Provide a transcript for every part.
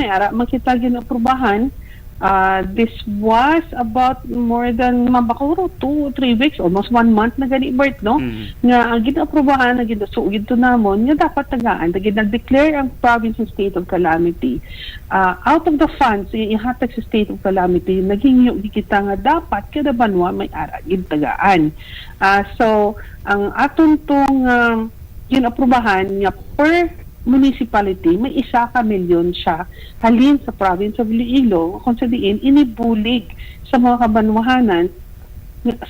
may ara makita ginaprubahan. This was about more than mabakuro 2-3 weeks, almost 1 month na gani Bert, no? Nga ang ginaprubahan na ginasugid to namon nga dapat tagaan nag-declare ang province of state of calamity. Out of the funds ihatag sa state of calamity naging kita nga dapat kada banwa may ara gid tagaan. So ang aton tong ginaprubahan nga per municipality, may 1 milyon siya halin sa province of Iloilo kung sa diin inibulig sa mga kabanwahanan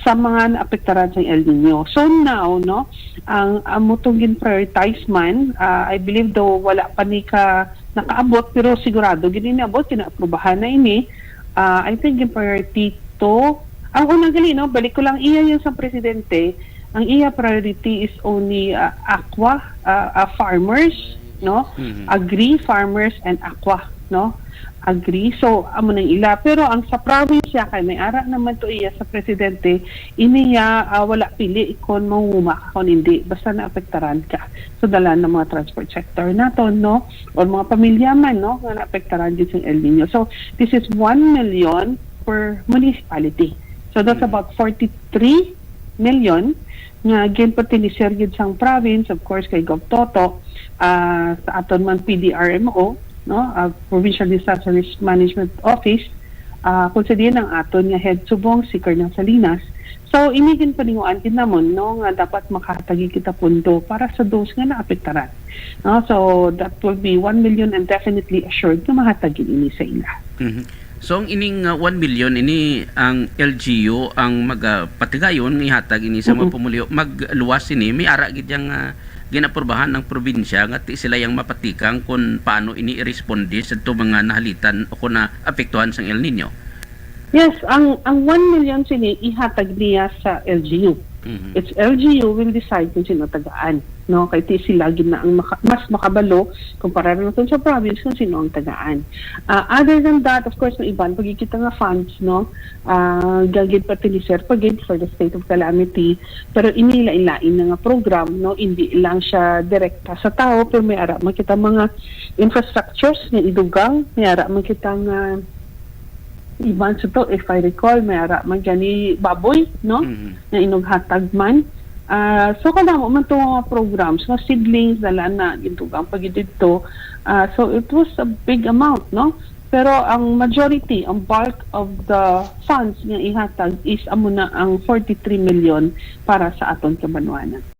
sa mga naapektaran sa El Nino. So now, no, ang mutong gin-prioritize man, I believe though wala pa ni ka nakaabot, pero sigurado gininaabot, kinaaprubahan na ini. I think yung priority to, ang unang gali, no, balik ko lang iya yung sa presidente, ang iya priority is only aqua, farmers, no? Agri, farmers, and aqua, no? Agri. So, amo nang ila. Pero ang sa probinsya, kay may ara naman to iya sa presidente, iniya wala pili ikon manguma ka kung hindi. Basta naapektaran ka. So, dala ng mga transport sector naton, no? O mga pamilya man, no? Nga naapektaran din sa El Nino. So, this is 1 million per municipality. So, that's about 43 million nga again pati ni Sergid sang province, of course kay Gov Toto, sa aton man PDRMO, no, Provincial Disaster Risk Management Office, kung sa diyan ang aton nga head subong si Colonel Salinas. So imigin paninguan din namon, no, nga dapat makatagi kita pundo para sa those nga naapektaran, no? So that will be 1 million and definitely assured na mahatagin ini sa ila. So ang ining 1 million ini ang LGU ang magpatigayon ihatag ini sa mga pumulyo magluwas ini may ara gid yang ginapurbahan ng probinsya nga sila yang mapatikang kung paano ini i-responde sa mga nahalitan o kung naapektuhan sa El Nino. Yes, ang 1 million sini ihatag niya sa LGU. It's LGU will decide kung sino tagaan, no? Kay ti sila gid na ang mas makabalo kumpara naton sa province kung sino ang tagaan. Other than that, of course, no iban pagkikita nga funds, no, gagid pati ni Sir pagid for the state of calamity, pero inila-ilain na nga program, no, hindi lang siya direkta sa tao, pero may ara makita mga infrastructures nga idugang, may ara makita nga iban sa to, if I recall, may ara man gani baboy, no? Na inughatag man. So kada mo man to mga programs, mga seedlings dala na gintugang pagid dito. So it was a big amount, no? Pero ang majority, ang bulk of the funds nga ihatag is amo na ang 43 million para sa aton kabanwanan.